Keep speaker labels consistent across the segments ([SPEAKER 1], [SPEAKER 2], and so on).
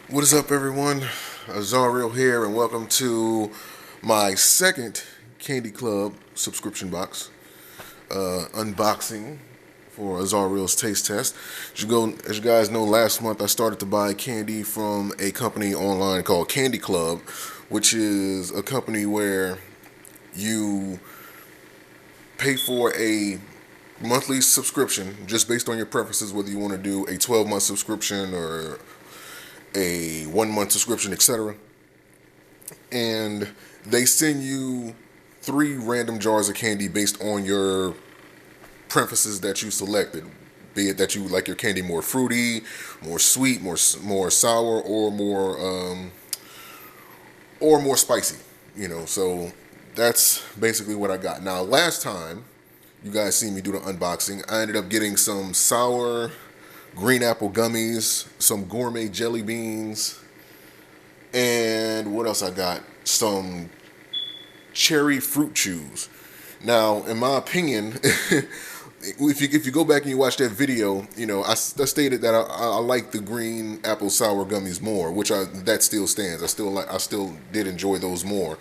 [SPEAKER 1] What is up, everyone? Azareal here, and welcome to my second Candy Club subscription box unboxing for Azareal's taste test. As you guys know, last month I started to buy candy from a company online called Candy Club, which is a company where you pay for a monthly subscription just based on your preferences, whether you want to do a 12-month subscription or a 1 month subscription, etc. And they send you 3 random jars of candy based on your preferences that you selected. Be it that you like your candy more fruity, more sweet, more sour, or more spicy. So that's basically what I got. Now, last time you guys see me do the unboxing, I ended up getting some sour green apple gummies, some gourmet jelly beans, and what else I got? Some cherry fruit chews. Now, in my opinion, if you go back and you watch that video, I stated that I like the green apple sour gummies more, that still stands. I still did enjoy those more,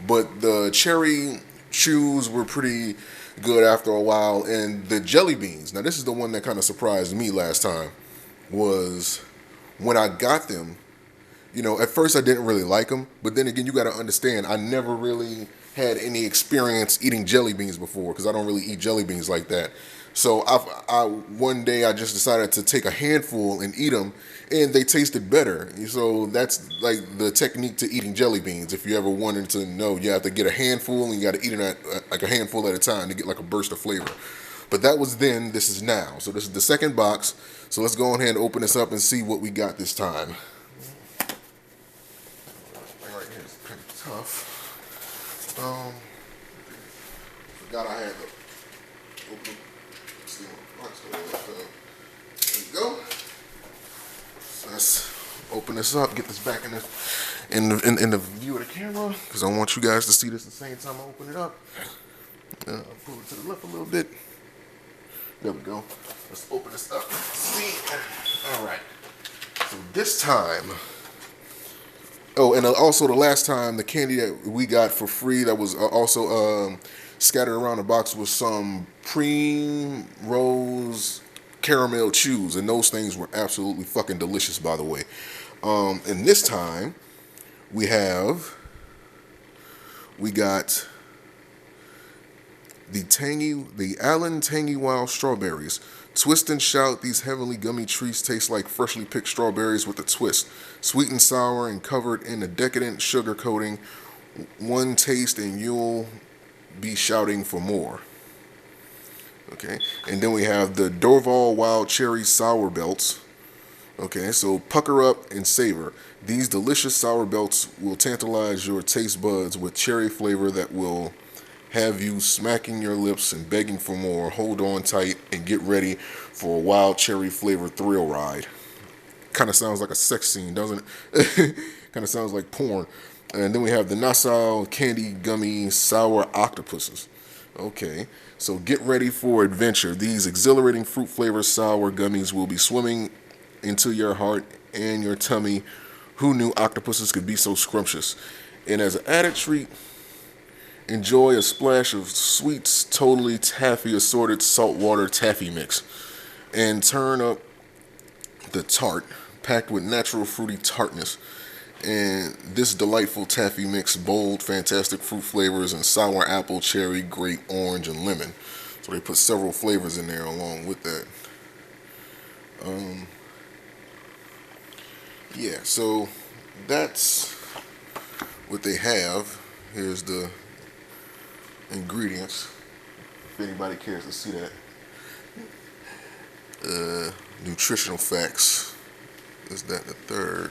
[SPEAKER 1] but the cherry chews were pretty good after a while, and the jelly beans. Now, this is the one that kind of surprised me last time. Was when I got them. At first I didn't really like them, but then again, you got to understand, I never really had any experience eating jelly beans before because I don't really eat jelly beans like that. So one day I just decided to take a handful and eat them, and they tasted better. So that's like the technique to eating jelly beans. If you ever wanted to know, you have to get a handful and you got to eat it like a handful at a time to get like a burst of flavor. But that was then, this is now. So this is the second box. So let's go ahead and open this up and see what we got this time. Right here is pretty tough. Forgot I had to open the box. There we go. So let's open this up, get this back in the view of the camera, because I want you guys to see this at the same time I open it up. Pull it to the left a little bit. There we go. Let's open this up. See? All right. So this time. Oh, and also the last time, the candy that we got for free that was also scattered around the box was some Rose caramel chews, and those things were absolutely fucking delicious, by the way. And this time, we got the Allen Tangy Wild Strawberries. Twist and shout, these heavenly gummy treats taste like freshly picked strawberries with a twist. Sweet and sour and covered in a decadent sugar coating. One taste and you'll be shouting for more. Okay, and then we have the Dorval Wild Cherry Sour Belts. Okay, so pucker up and savor. These delicious sour belts will tantalize your taste buds with cherry flavor that will have you smacking your lips and begging for more. Hold on tight and get ready for a wild cherry flavored thrill ride. Kind of sounds like a sex scene, doesn't it? Kind of sounds like porn. And then we have the Nassau Candy Gummy Sour Octopuses. Okay, so get ready for adventure. These exhilarating fruit flavored sour gummies will be swimming into your heart and your tummy. Who knew octopuses could be so scrumptious? And as an added treat, enjoy a splash of sweets, totally taffy assorted saltwater taffy mix. And turn up the tart, packed with natural fruity tartness. And this delightful taffy mix, bold, fantastic fruit flavors and sour apple, cherry, grape, orange, and lemon. So they put several flavors in there along with that. Yeah, so that's what they have. Here's the ingredients, if anybody cares to see that. Nutritional facts. Is that the third?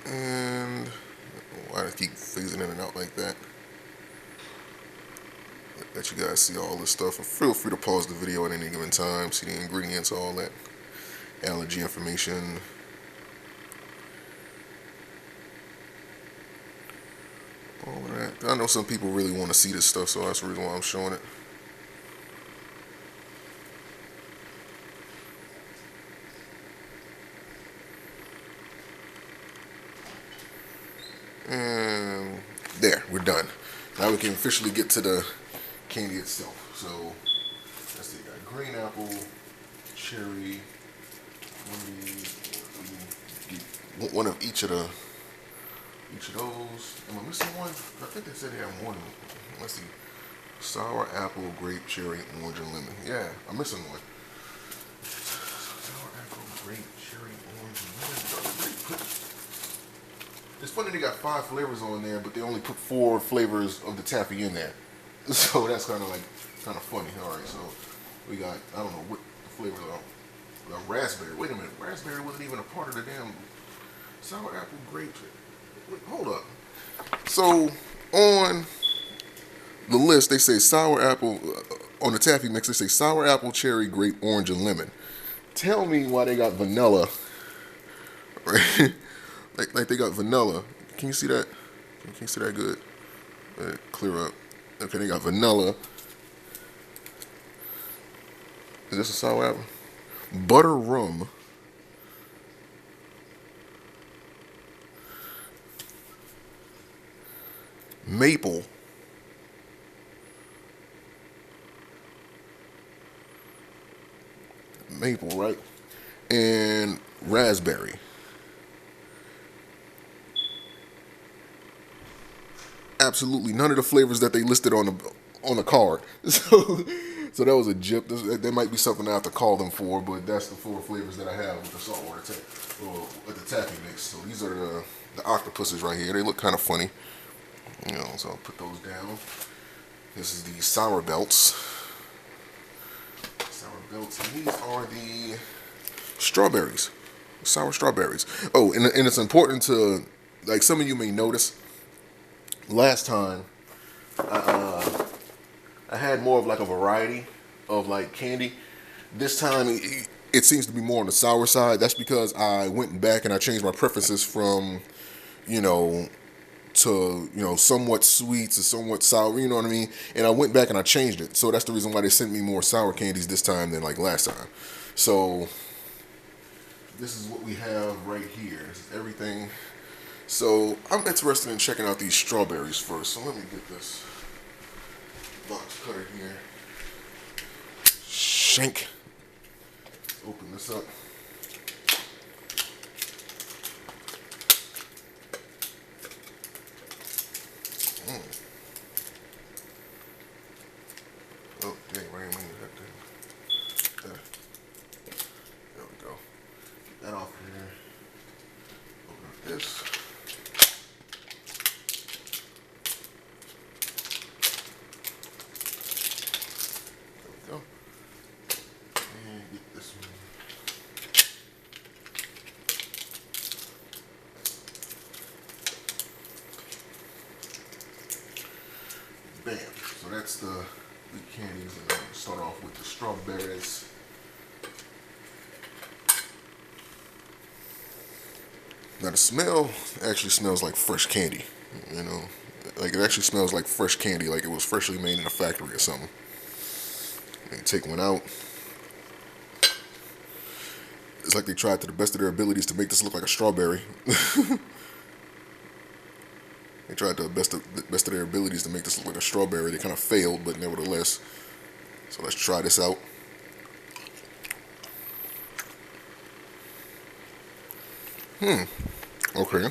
[SPEAKER 1] And why do I keep phasing in and out like that? Let you guys see all this stuff. And feel free to pause the video at any given time, see the ingredients, all that allergy information. All of that. I know some people really want to see this stuff, so that's the reason why I'm showing it. now we can officially get to the candy itself. So let's see, got green apple, cherry, one of each of those. Am I missing one? I think they said they have more than one. Let's see. Sour apple, grape, cherry, orange, and lemon. Yeah, I'm missing one. Sour apple, grape, cherry, orange, and lemon. It's funny they got 5 flavors on there, but they only put 4 flavors of the taffy in there. So that's kind of funny. All right, so we got, I don't know what the flavors are. We got raspberry. Wait a minute, raspberry wasn't even a part of the damn sour apple, grape. Wait, hold up. So on the list, they say sour apple, on the taffy mix, they say sour apple, cherry, grape, orange, and lemon. Tell me why they got vanilla, right? like they got vanilla. Can you see that? Can you see that good? Clear up. Okay, they got vanilla. Is this a sour apple? Butter rum. Maple. Maple, right? And raspberry. Absolutely none of the flavors that they listed on the card. So that was a jip. There might be something I have to call them for, but that's the 4 flavors that I have with the saltwater or with the taffy mix. So these are the octopuses right here. They look kind of funny, you know. So I'll put those down. This is the sour belts. And these are the strawberries, sour strawberries. Oh, and it's important to, like, some of you may notice, last time I had more of like a variety of like candy. This time it seems to be more on the sour side. That's because I went back and I changed my preferences from, you know, to, you know, somewhat sweet to somewhat sour, you know what I mean? And I went back and I changed it. So that's the reason why they sent me more sour candies this time than like last time. So this is what we have right here. This is everything. So I'm interested in checking out these strawberries first. So let me get this box cutter here. Shank. Open this up. Oh, dang, right in that thing. There we go. Get that off here. Open up this. There we go. And get this one. Bam. So that's the candies, and I'm gonna start off with the strawberries. Now the smell actually smells like fresh candy, you know, like it actually smells like fresh candy, like it was freshly made in a factory or something. And take one out. It's like they tried to the best of their abilities to make this look like a strawberry. They tried to the best of their abilities to make this look like a strawberry. They kind of failed, but nevertheless. So let's try this out. Okay.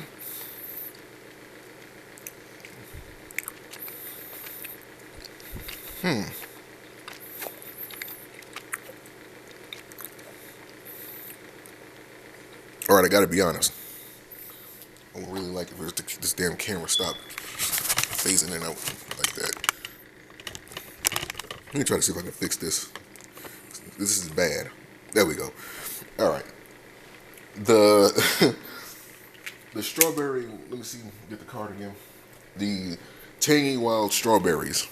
[SPEAKER 1] All right, I gotta be honest. I would really like if this damn camera stopped phasing in and out like that. Let me try to see if I can fix this. This is bad. There we go. All right. The the strawberry. Let me see. Get the card again. The tangy wild strawberries.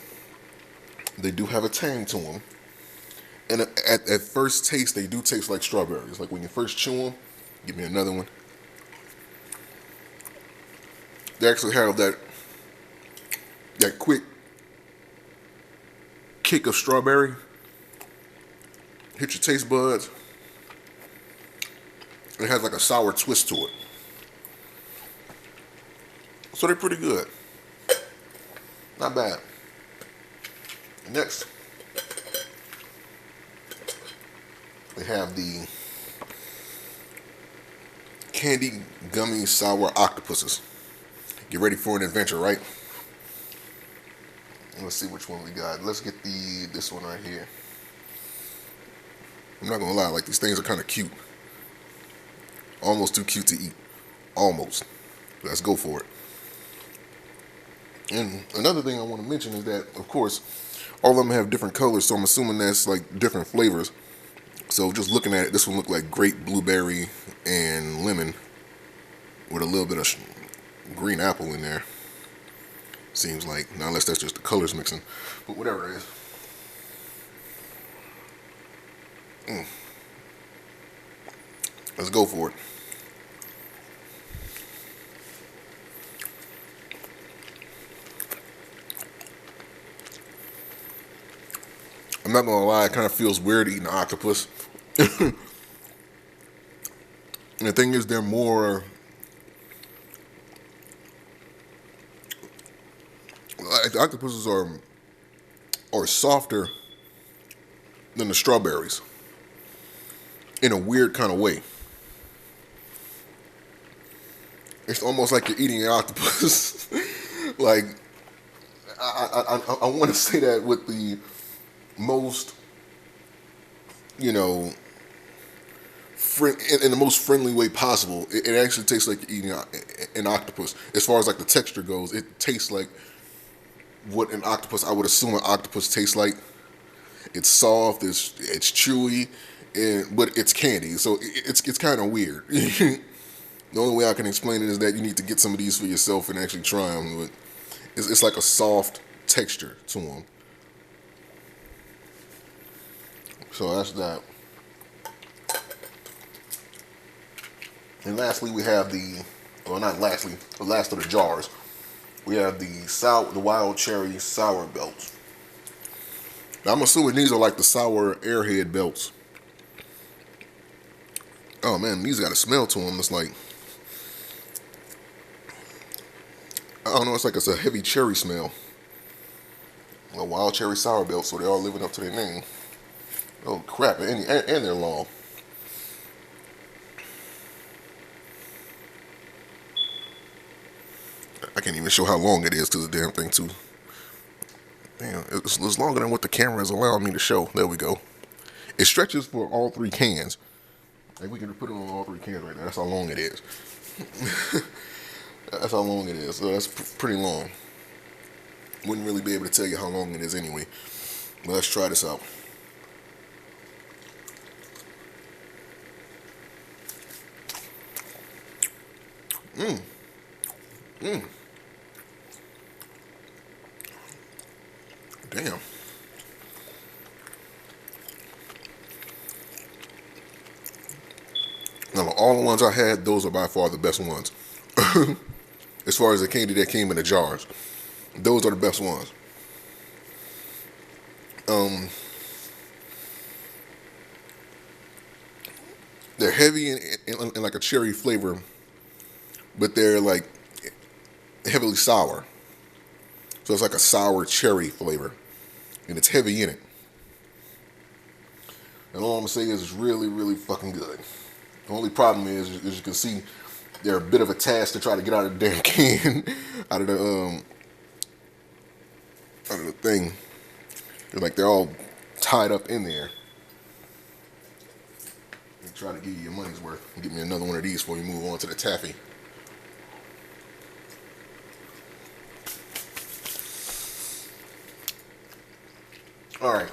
[SPEAKER 1] They do have a tang to them, and at first taste, they do taste like strawberries. Like when you first chew them. Give me another one. They actually have that quick kick of strawberry. Hit your taste buds. It has like a sour twist to it. So they're pretty good. Not bad. Next, we have the candy gummy sour octopuses. Get ready for an adventure, right? Let's see which one we got. Let's get this one right here. I'm not gonna lie, like these things are kind of cute. Almost too cute to eat. Almost. Let's go for it. And another thing I want to mention is that, of course, all of them have different colors, so I'm assuming that's like different flavors. So just looking at it, this one looked like grape, blueberry, and lemon with a little bit of green apple in there. Seems like, now unless that's just the colors mixing, but whatever it is. Let's go for it. I'm not gonna lie, it kind of feels weird eating an octopus. And the thing is, they're more like the octopuses are softer than the strawberries in a weird kind of way. It's almost like you're eating an octopus. Like I want to say that with the most, you know, in the most friendly way possible. It actually tastes like eating an octopus. As far as like the texture goes, it tastes like what an octopus, I would assume an octopus tastes like. It's soft, it's chewy, but it's candy, so it's kind of weird. The only way I can explain it is that you need to get some of these for yourself and actually try them. But it's like a soft texture to them. So that's that. And lastly, we have well, not lastly, the last of the jars. We have the wild cherry sour belts. Now, I'm assuming these are like the sour airhead belts. Oh man, these got a smell to them. It's like, I don't know, it's like it's a heavy cherry smell. A wild cherry sour belt, so they're all living up to their name. Oh crap, and they're long. I can't even show how long it is because the damn thing too. Damn, it's longer than what the camera is allowing me to show. There we go. It stretches for all three cans. Like we can put it on all three cans right now. That's how long it is. That's how long it is. So that's pretty long. Wouldn't really be able to tell you how long it is anyway. But let's try this out. Damn. Now, all the ones I had, those are by far the best ones. As far as the candy that came in the jars, those are the best ones. They're heavy in like a cherry flavor, but they're like heavily sour. So it's like a sour cherry flavor, and it's heavy in it. And all I'm gonna say is it's really, really fucking good. The only problem is, as you can see, they're a bit of a task to try to get out of the damn can, out of the thing. They're all tied up in there. And try to give you your money's worth. Get me another one of these before we move on to the taffy. All right.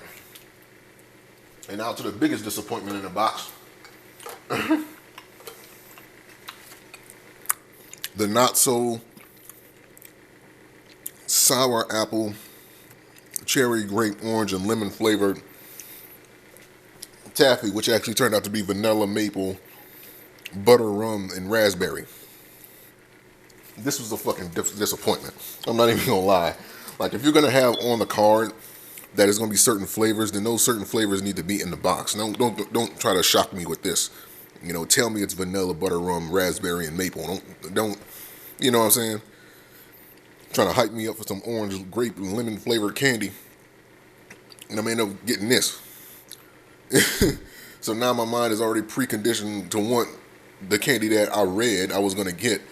[SPEAKER 1] And now to the biggest disappointment in the box. The not so sour apple, cherry, grape, orange, and lemon flavored taffy, which actually turned out to be vanilla, maple, butter, rum, and raspberry. This was a fucking disappointment. I'm not even gonna lie. Like, if you're gonna have on the card that is gonna be certain flavors, then those certain flavors need to be in the box. Don't try to shock me with this. You know, tell me it's vanilla, butter, rum, raspberry, and maple. Don't. You know what I'm saying? trying to hype me up for some orange, grape, and lemon flavored candy, and I'm ending up getting this. So now my mind is already preconditioned to want the candy that I read I was gonna get,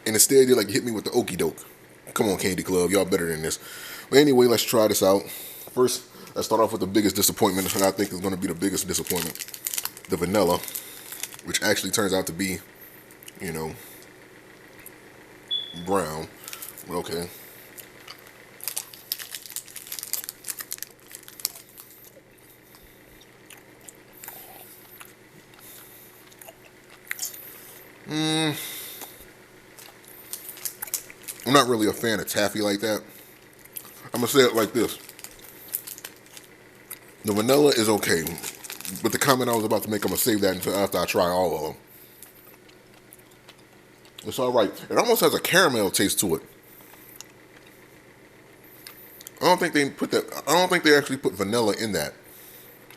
[SPEAKER 1] and instead they like hit me with the okie doke. Come on, Candy Club, y'all better than this. But anyway, let's try this out. First, let's start off with the biggest disappointment, and I think is gonna be the biggest disappointment: the vanilla, which actually turns out to be, you know, brown. Okay. I'm not really a fan of taffy like that. I'm gonna say it like this: the vanilla is okay, but the comment I was about to make, I'm gonna save that until after I try all of them. It's all right. It almost has a caramel taste to it. I don't think they put that. I don't think they actually put vanilla in that,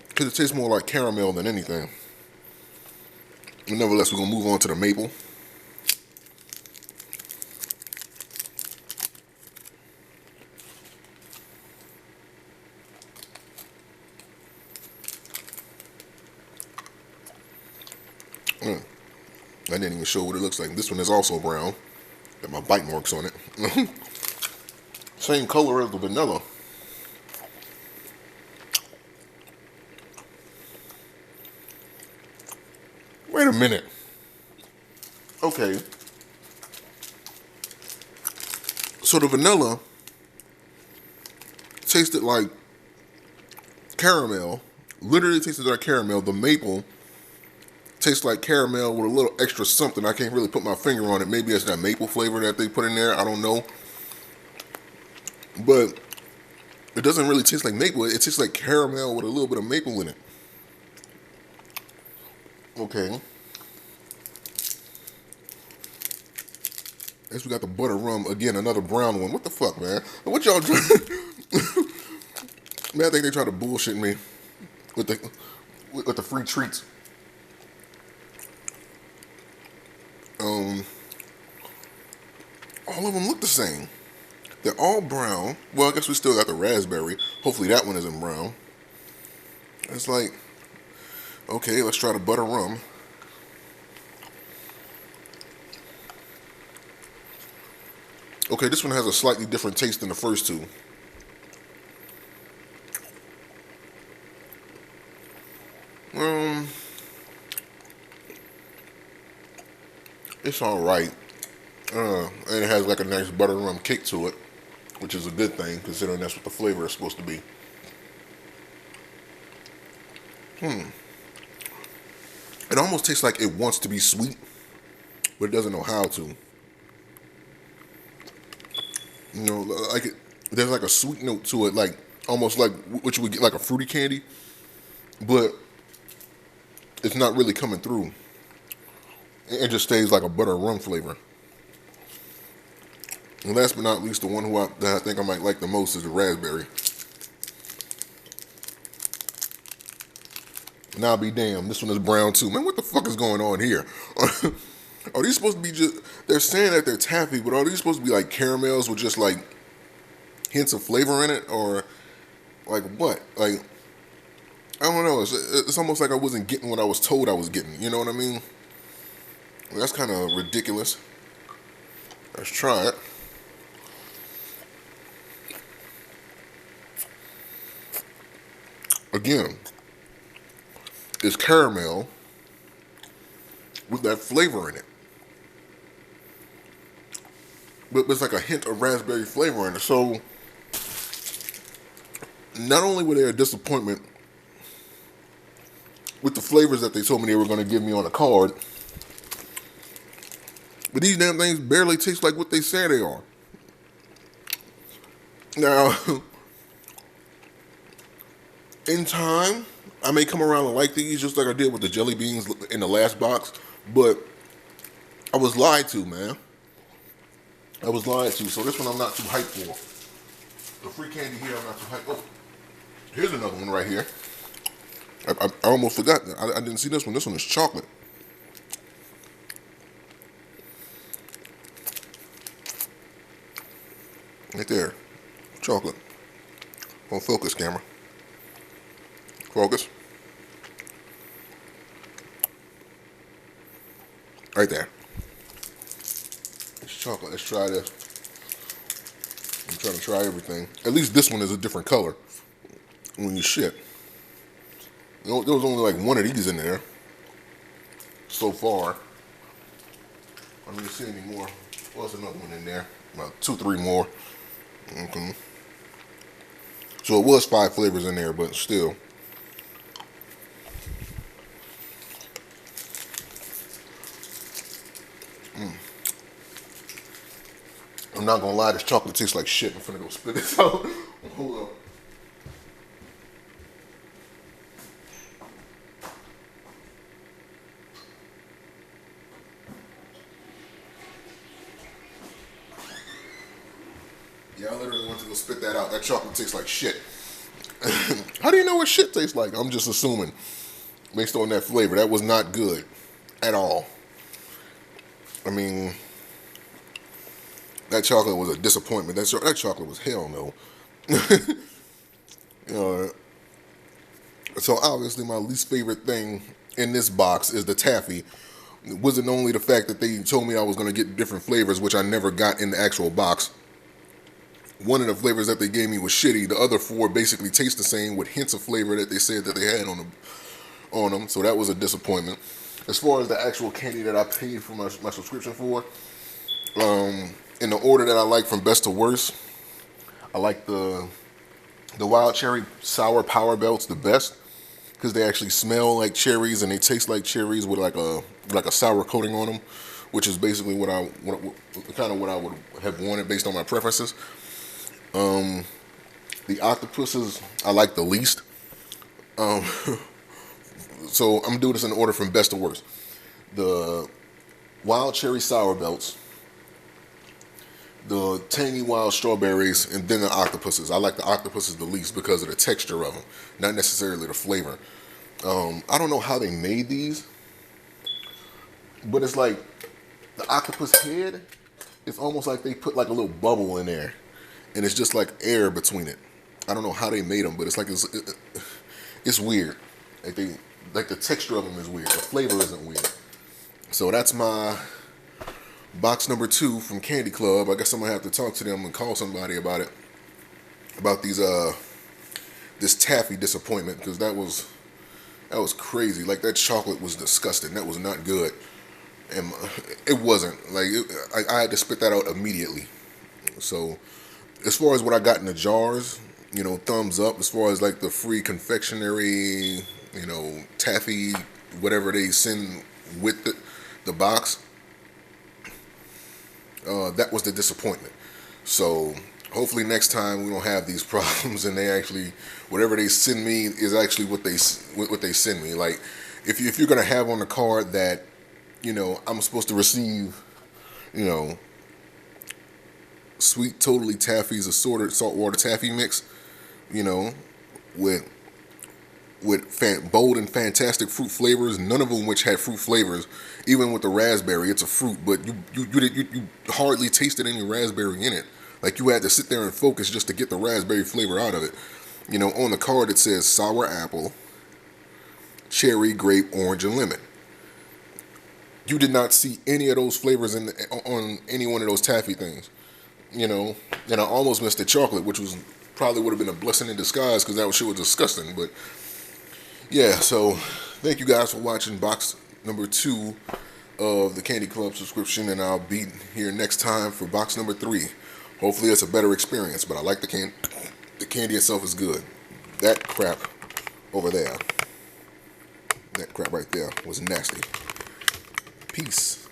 [SPEAKER 1] because it tastes more like caramel than anything. But nevertheless, we're gonna move on to the maple. I didn't even show what it looks like. This one is also brown. Got my bite marks on it. Same color as the vanilla. Wait a minute. Okay. So the vanilla tasted like caramel. Literally tasted like caramel. The maple tastes like caramel with a little extra something. I can't really put my finger on it. Maybe it's that maple flavor that they put in there. I don't know. But it doesn't really taste like maple. It tastes like caramel with a little bit of maple in it. Okay. Next we got the butter rum. Again, another brown one. What the fuck, man? What y'all doing? Man, I think they try to bullshit me with the free treats. All of them look the same. They're all brown. Well, I guess we still got the raspberry. Hopefully that one isn't brown. It's like, okay, let's try the butter rum. Okay, this one has a slightly different taste than the first two. It's all right. And it has like a nice butter rum kick to it, which is a good thing considering that's what the flavor is supposed to be. It almost tastes like it wants to be sweet, but it doesn't know how to. You know, like there's like a sweet note to it, like almost like what you would get like a fruity candy, but it's not really coming through. It just stays like a butter rum flavor. And last but not least, the one that I think I might like the most is the raspberry. Now be damned, this one is brown too. Man, what the fuck is going on here? Are these supposed to be just, they're saying that they're taffy, but are these supposed to be like caramels with just like hints of flavor in it? Or like what? Like, I don't know. It's almost like I wasn't getting what I was told I was getting. You know what I mean? That's kind of ridiculous. Let's try it. Again, it's caramel with that flavor in it. But there's like a hint of raspberry flavor in it. So, not only were they a disappointment with the flavors that they told me they were going to give me on a card, but these damn things barely taste like what they say they are. Now, in time, I may come around and like these just like I did with the jelly beans in the last box, but I was lied to, man. I was lied to, so this one I'm not too hyped for. The free candy here, I'm not too hyped. Oh, here's another one right here. I almost forgot. I didn't see this one. This one is chocolate. Right there. Chocolate. On focus, camera. Focus. Right there. It's chocolate. Let's try this. I'm trying to try everything. At least this one is a different color when you shit. There was only like one of these in there so far. I don't see any more. Well, there's another one in there. About 2, 3 more. Okay. So it was 5 flavors in there, but still. I'm not gonna lie, this chocolate tastes like shit. I'm finna go spit this out. Hold up. Yeah, I literally went to go spit that out. That chocolate tastes like shit. How do you know what shit tastes like? I'm just assuming, based on that flavor. That was not good at all. I mean, that chocolate was a disappointment. That chocolate was hell no. You know, so obviously my least favorite thing in this box is the taffy. It wasn't only the fact that they told me I was going to get different flavors, which I never got in the actual box. One of the flavors that they gave me was shitty. The other 4 basically taste the same with hints of flavor that they said that they had on them. So that was a disappointment. As far as the actual candy that I paid for my subscription for, in the order that I like from best to worst, I like the wild cherry sour power belts the best because they actually smell like cherries and they taste like cherries with like a sour coating on them, which is basically what I would have wanted based on my preferences. The octopuses I like the least. So I'm gonna do this in order from best to worst. The wild cherry sour belts, the tangy wild strawberries, and then the octopuses. I like the octopuses the least because of the texture of them, not necessarily the flavor. I don't know how they made these, but it's like the octopus head, it's almost like they put like a little bubble in there, and it's just like air between it. I don't know how they made them, but it's like it's weird. Like the texture of them is weird. The flavor isn't weird. So that's my box number 2 from Candy Club. I guess I'm gonna have to talk to them and call somebody about it. About this taffy disappointment, because that was crazy. Like that chocolate was disgusting. That was not good, and it wasn't. Like I had to spit that out immediately. So as far as what I got in the jars, thumbs up. As far as like the free confectionery, taffy, whatever they send with the box, that was the disappointment. So hopefully next time we don't have these problems, and they actually, whatever they send me is actually what they send me. Like if you're gonna have on the card that I'm supposed to receive, Sweet Totally Taffy's assorted saltwater taffy mix, with bold and fantastic fruit flavors, none of them which had fruit flavors. Even with the raspberry, it's a fruit, but you hardly tasted any raspberry in it. Like you had to sit there and focus just to get the raspberry flavor out of it. On the card it says sour apple, cherry, grape, orange, and lemon. You did not see any of those flavors on any one of those taffy things. And I almost missed the chocolate, which probably would have been a blessing in disguise because that shit was disgusting. But yeah, so thank you guys for watching box number 2 of the Candy Club subscription, and I'll be here next time for box number 3. Hopefully it's a better experience, but I like the candy. The candy itself is good. That crap over there, that crap right there was nasty. Peace.